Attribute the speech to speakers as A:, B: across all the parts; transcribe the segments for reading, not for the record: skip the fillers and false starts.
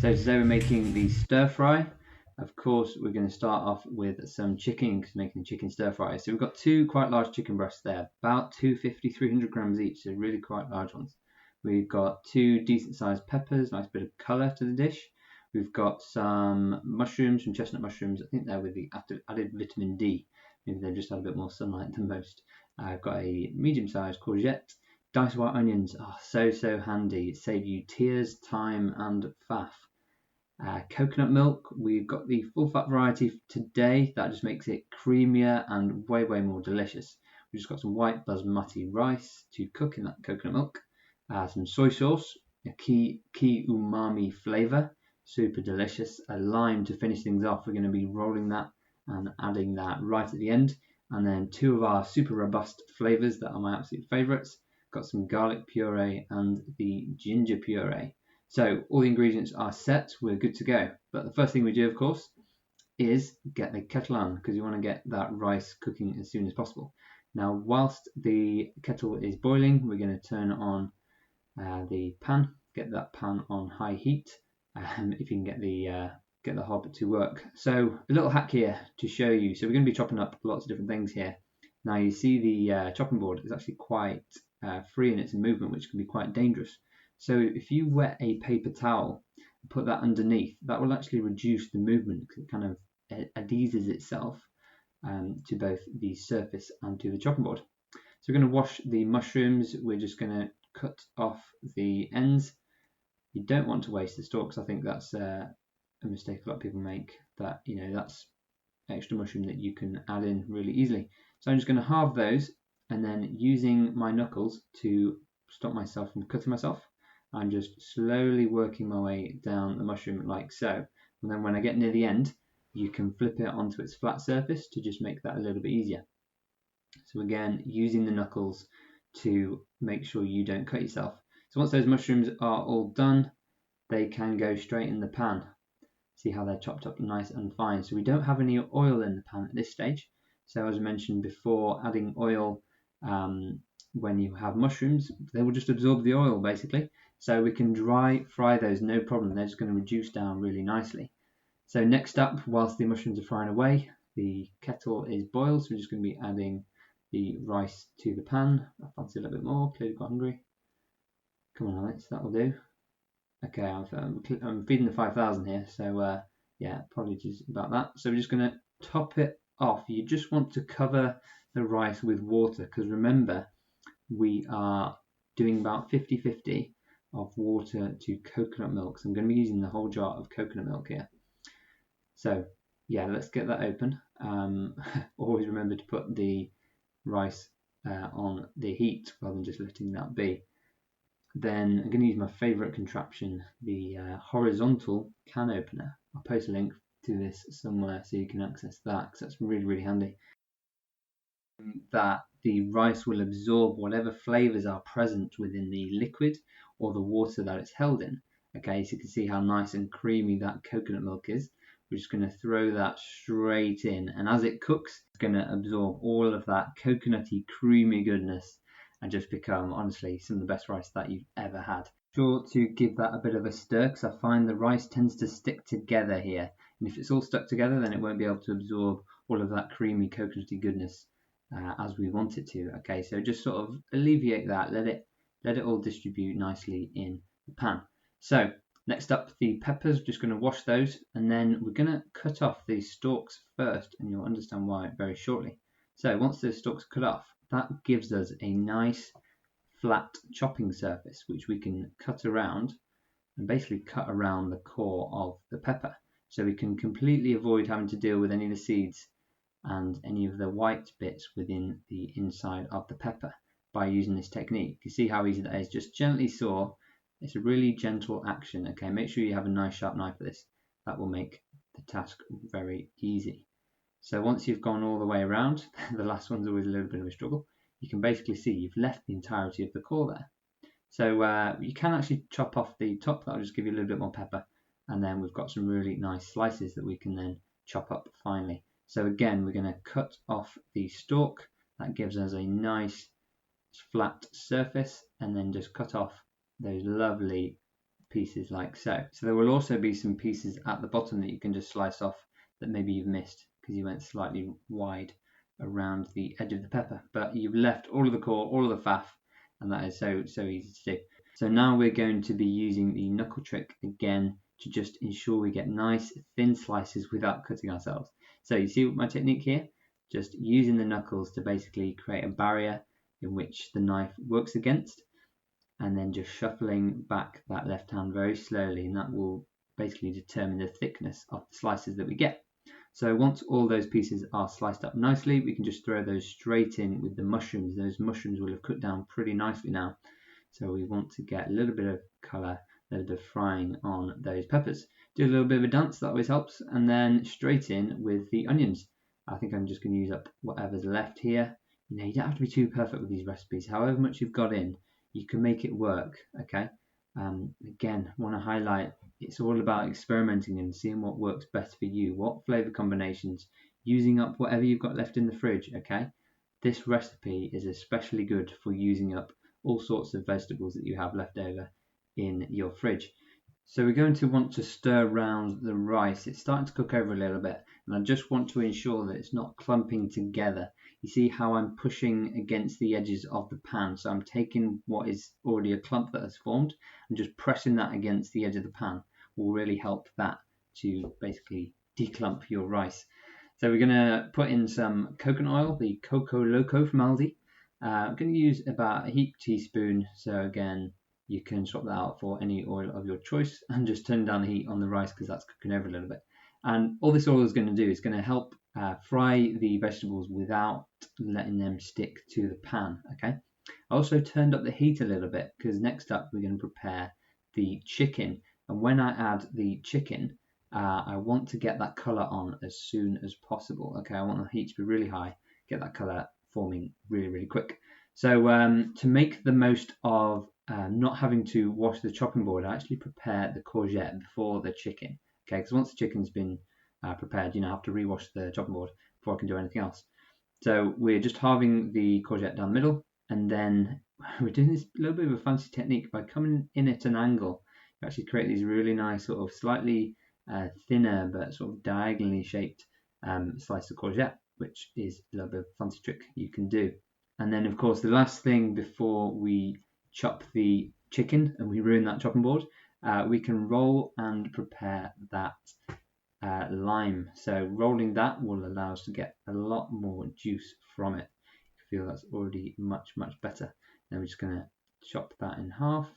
A: So today we're making the stir fry. Of course, we're going to start off with some chicken because we're making chicken stir fry. So we've got two quite large chicken breasts there, about 250, 300 grams each, so really quite large ones. We've got two decent sized peppers, nice bit of colour to the dish. We've got some mushrooms, some chestnut mushrooms. I think they're with the added vitamin D. Maybe they've just had a bit more sunlight than most. I've got a medium sized courgette. Diced white onions are so handy. Save you tears, time and faff. Coconut milk, we've got the full fat variety today. That just makes it creamier and way more delicious. We've just got some white basmati rice to cook in that coconut milk. Some soy sauce, a key umami flavour, super delicious. A lime to finish things off. We're going to be rolling that and adding that right at the end. And then two of our super robust flavours that are my absolute favourites. Got some garlic puree and the ginger puree. So all the ingredients are set, we're good to go. But the first thing we do, of course, is get the kettle on because you want to get that rice cooking as soon as possible. Now, whilst the kettle is boiling, we're going to turn on the pan, get that pan on high heat, if you can get the hob to work. So a little hack here to show you. So we're going to be chopping up lots of different things here. Now you see the chopping board is actually quite free in its movement, which can be quite dangerous. So if you wet a paper towel and put that underneath, that will actually reduce the movement because it kind of adheses itself to both the surface and to the chopping board. So we're going to wash the mushrooms. We're just going to cut off the ends. You don't want to waste the stalks. I think that's a mistake a lot of people make, that that's extra mushroom that you can add in really easily. So I'm just going to halve those, and then using my knuckles to stop myself from cutting myself, I'm just slowly working my way down the mushroom like so. And then when I get near the end, you can flip it onto its flat surface to just make that a little bit easier. So again, using the knuckles to make sure you don't cut yourself. So once those mushrooms are all done, they can go straight in the pan. See how they're chopped up nice and fine. So we don't have any oil in the pan at this stage. So as I mentioned before, adding oil when you have mushrooms, they will just absorb the oil basically. So we can dry fry those, no problem. They're just going to reduce down really nicely. So next up, whilst the mushrooms are frying away, the kettle is boiled. So we're just going to be adding the rice to the pan. I fancy a little bit more, clearly quite hungry. Come on Alex, that'll do. Okay, I'm feeding the 5,000 here, so yeah, apologies about that. So we're just going to top it off. You just want to cover the rice with water because remember, we are doing about 50-50 of water to coconut milk. So I'm going to be using the whole jar of coconut milk here. So yeah, let's get that open. Always remember to put the rice on the heat rather than just letting that be. Then I'm going to use my favourite contraption, the horizontal can opener. I'll post a link to this somewhere so you can access that because that's really handy. That the rice will absorb whatever flavours are present within the liquid or the water that it's held in. Okay, so you can see how nice and creamy that coconut milk is. We're just going to throw that straight in, and as it cooks, it's going to absorb all of that coconutty creamy goodness and just become, honestly, some of the best rice that you've ever had. Sure to give that a bit of a stir because I find the rice tends to stick together here, and if it's all stuck together then it won't be able to absorb all of that creamy coconutty goodness as we want it to. Okay, so just sort of alleviate that, let it all distribute nicely in the pan. So next up, the peppers, just going to wash those, and then we're going to cut off the stalks first, and you'll understand why very shortly. So once the stalks are cut off, that gives us a nice flat chopping surface which we can cut around and basically cut around the core of the pepper, so we can completely avoid having to deal with any of the seeds and any of the white bits within the inside of the pepper by using this technique. You see how easy that is. Just gently saw. It's a really gentle action. Okay, make sure you have a nice sharp knife for this. That will make the task very easy. So once you've gone all the way around, the last one's always a little bit of a struggle. You can basically see you've left the entirety of the core there. So you can actually chop off the top. That'll just give you a little bit more pepper. And then we've got some really nice slices that we can then chop up finally. So again, we're going to cut off the stalk. That gives us a nice flat surface, and then just cut off those lovely pieces like so. So there will also be some pieces at the bottom that you can just slice off that maybe you've missed because you went slightly wide around the edge of the pepper, but you've left all of the core, all of the faff, and that is so easy to do. So now we're going to be using the knuckle trick again to just ensure we get nice thin slices without cutting ourselves. So you see my technique here? Just using the knuckles to basically create a barrier in which the knife works against, and then just shuffling back that left hand very slowly, and that will basically determine the thickness of the slices that we get. So once all those pieces are sliced up nicely, we can just throw those straight in with the mushrooms. Those mushrooms will have cooked down pretty nicely now. So we want to get a little bit of colour, a little bit of frying on those peppers. Do a little bit of a dance, that always helps, and then straight in with the onions. I think I'm just going to use up whatever's left here. You know, you don't have to be too perfect with these recipes. However much you've got in, you can make it work, okay? Again, want to highlight, it's all about experimenting and seeing what works best for you, what flavour combinations, using up whatever you've got left in the fridge, okay? This recipe is especially good for using up all sorts of vegetables that you have left over in your fridge. So we're going to want to stir around the rice. It's starting to cook over a little bit, and I just want to ensure that it's not clumping together. You see how I'm pushing against the edges of the pan, so I'm taking what is already a clump that has formed and just pressing that against the edge of the pan will really help that to basically declump your rice. So we're going to put in some coconut oil, the Coco Loco from Aldi. I'm going to use about a heaped teaspoon, so again, you can swap that out for any oil of your choice and just turn down the heat on the rice because that's cooking over a little bit. And all this oil is going to do is going to help fry the vegetables without letting them stick to the pan, okay? I also turned up the heat a little bit because next up we're going to prepare the chicken. And when I add the chicken, I want to get that colour on as soon as possible, okay? I want the heat to be really high, get that colour forming really quick. So to make the most of not having to wash the chopping board, I actually prepare the courgette before the chicken. Okay, because once the chicken's been prepared, you know, I have to rewash the chopping board before I can do anything else. So we're just halving the courgette down the middle, and then we're doing this little bit of a fancy technique by coming in at an angle. You actually create these really nice sort of slightly thinner but sort of diagonally shaped slice of courgette, which is a little bit of a fancy trick you can do. And then, of course, the last thing before we chop the chicken and we ruin that chopping board, we can roll and prepare that lime. So rolling that will allow us to get a lot more juice from it. You feel that's already much better. Then we're just going to chop that in half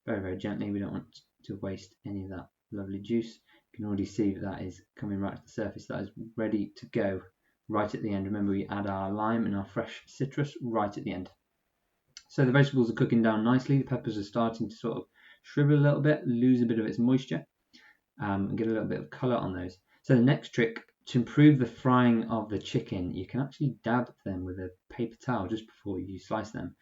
A: very gently. We don't want to waste any of that lovely juice. You can already see that is coming right to the surface. That is ready to go right at the end. Remember, we add our lime and our fresh citrus right at the end. So the vegetables are cooking down nicely. The peppers are starting to sort of shrivel a little bit, lose a bit of its moisture, and get a little bit of colour on those. So the next trick, to improve the frying of the chicken, you can actually dab them with a paper towel just before you slice them.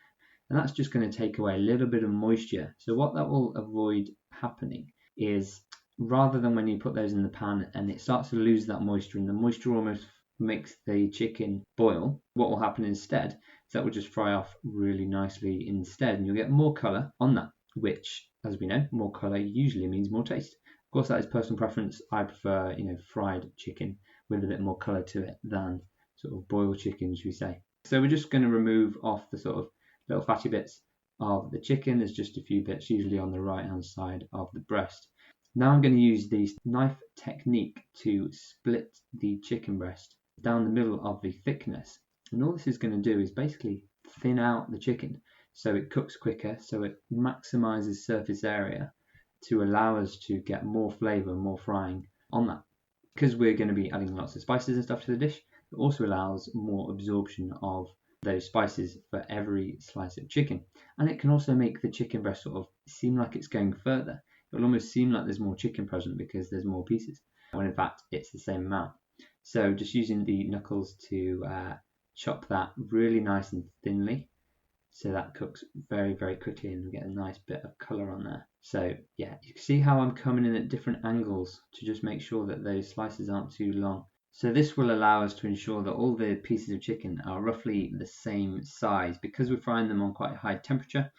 A: And that's just going to take away a little bit of moisture. So what that will avoid happening is, rather than when you put those in the pan and it starts to lose that moisture and the moisture almost makes the chicken boil, what will happen instead is that will just fry off really nicely instead, and you'll get more colour on that, which, as we know, more colour usually means more taste. Of course, that is personal preference. I prefer, you know, fried chicken with a bit more colour to it than sort of boiled chicken, should we say. So we're just going to remove off the sort of little fatty bits of the chicken. There's just a few bits usually on the right hand side of the breast. Now I'm going to use the knife technique to split the chicken breast down the middle of the thickness. And all this is going to do is basically thin out the chicken so it cooks quicker, so it maximizes surface area to allow us to get more flavor, more frying on that. Because we're going to be adding lots of spices and stuff to the dish, it also allows more absorption of those spices for every slice of chicken. And it can also make the chicken breast sort of seem like it's going further. It'll almost seem like there's more chicken present because there's more pieces, when in fact it's the same amount. So just using the knuckles to chop that really nice and thinly, so that cooks very quickly and we get a nice bit of colour on there. So yeah, you can see how I'm coming in at different angles to just make sure that those slices aren't too long. So this will allow us to ensure that all the pieces of chicken are roughly the same size. Because we're frying them on quite a high temperature,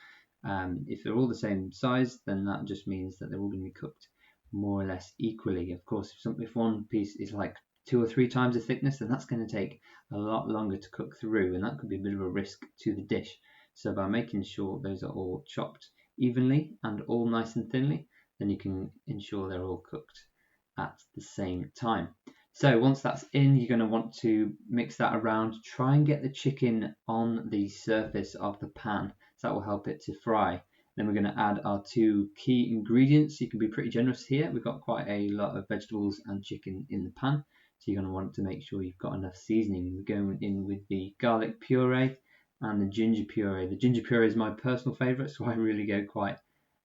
A: If they're all the same size, then that just means that they're all going to be cooked more or less equally. Of course, if one piece is like 2 or 3 times the thickness, then that's going to take a lot longer to cook through, and that could be a bit of a risk to the dish. So by making sure those are all chopped evenly and all nice and thinly, then you can ensure they're all cooked at the same time. So once that's in, you're going to want to mix that around. Try and get the chicken on the surface of the pan, so that will help it to fry. Then we're going to add our 2 key ingredients. You can be pretty generous here. We've got quite a lot of vegetables and chicken in the pan, so you're going to want to make sure you've got enough seasoning. We're going in with the garlic puree and the ginger puree. The ginger puree is my personal favourite, so I really go quite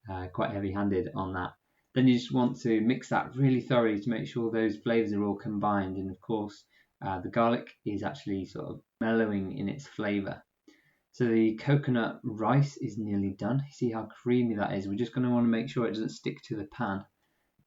A: heavy-handed on that. Then you just want to mix that really thoroughly to make sure those flavours are all combined. And of course, the garlic is actually sort of mellowing in its flavour. So the coconut rice is nearly done. You see how creamy that is. We're just going to want to make sure it doesn't stick to the pan.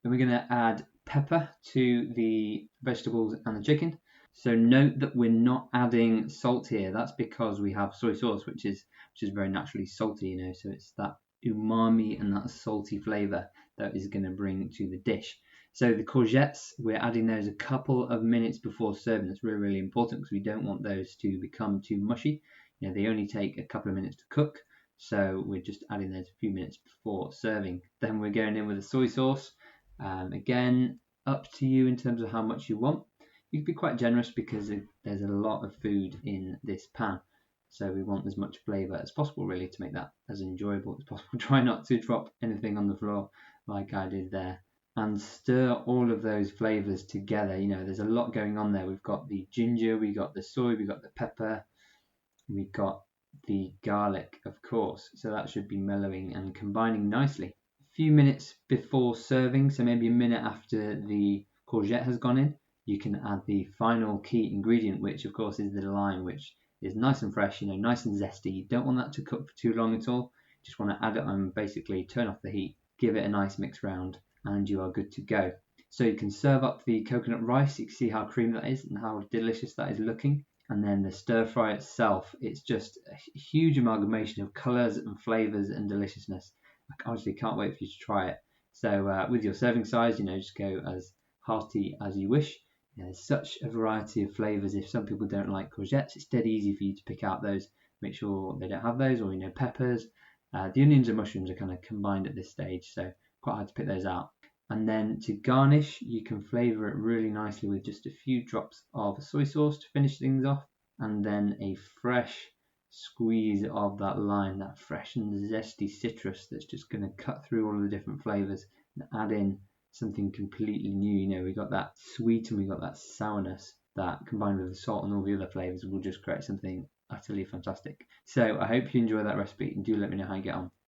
A: Then we're going to add pepper to the vegetables and the chicken. So note that we're not adding salt here. That's because we have soy sauce, which is very naturally salty, you know. So it's that umami and that salty flavour that is going to bring to the dish. So the courgettes, we're adding those a couple of minutes before serving. That's really, really important because we don't want those to become too mushy. You know, they only take a couple of minutes to cook, so we're just adding those a few minutes before serving. Then we're going in with the soy sauce. Again, up to you in terms of how much you want. You can be quite generous because there's a lot of food in this pan. So we want as much flavour as possible, really, to make that as enjoyable as possible. Try not to drop anything on the floor like I did there. And stir all of those flavours together. You know, there's a lot going on there. We've got the ginger, we got the soy, we got the pepper, we got the garlic, of course. So that should be mellowing and combining nicely. A few minutes before serving, so maybe a minute after the courgette has gone in, you can add the final key ingredient, which of course is the lime, which is nice and fresh, you know, nice and zesty. You don't want that to cook for too long at all. You just want to add it and basically turn off the heat, give it a nice mix round, and you are good to go. So you can serve up the coconut rice. You can see how creamy that is and how delicious that is looking. And then the stir fry itself, it's just a huge amalgamation of colours and flavours and deliciousness. I honestly can't wait for you to try it. So with your serving size, you know, just go as hearty as you wish. You know, there's such a variety of flavours. If some people don't like courgettes, it's dead easy for you to pick out those. Make sure they don't have those, or, you know, peppers. The onions and mushrooms are kind of combined at this stage, so quite hard to pick those out. And then to garnish, you can flavour it really nicely with just a few drops of soy sauce to finish things off, and then a fresh squeeze of that lime, that fresh and zesty citrus that's just going to cut through all of the different flavours and add in something completely new. You know, we got that sweet and we got that sourness that, combined with the salt and all the other flavours, will just create something utterly fantastic. So I hope you enjoy that recipe, and do let me know how you get on.